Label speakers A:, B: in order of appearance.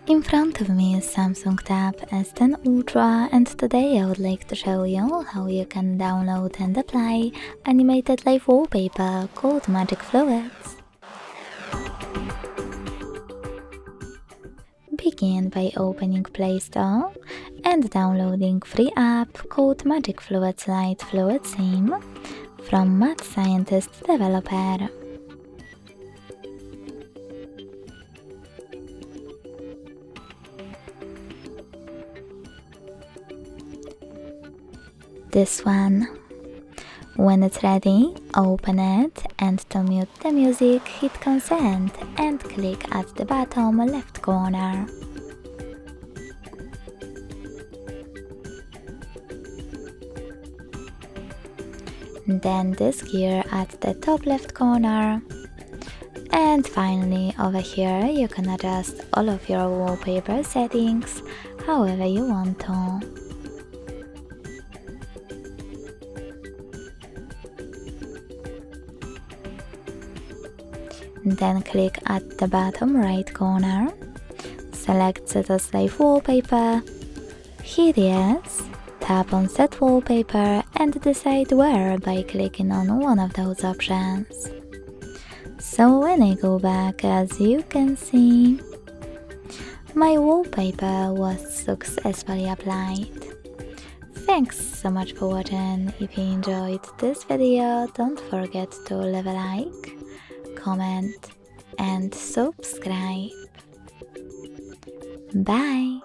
A: In front of me is Samsung Tab S10 Ultra, and today I would like to show you how you can download and apply animated live wallpaper called Magic Fluids. Begin by opening Play Store and downloading free app called Magic Fluids Light Fluid Sim from Mad Scientist developer. This one. When it's ready, open it, and to mute the music, hit consent and click at the bottom left corner. Then this gear at the top left corner. And finally, over here you can adjust all of your wallpaper settings however you want to. Then click at the bottom right corner, select Set as Live Wallpaper, hit Yes, tap on Set Wallpaper and decide where by clicking on one of those options. So when I go back, as you can see, my wallpaper was successfully applied. Thanks so much for watching. If you enjoyed this video, don't forget to leave a like, comment and subscribe. Bye!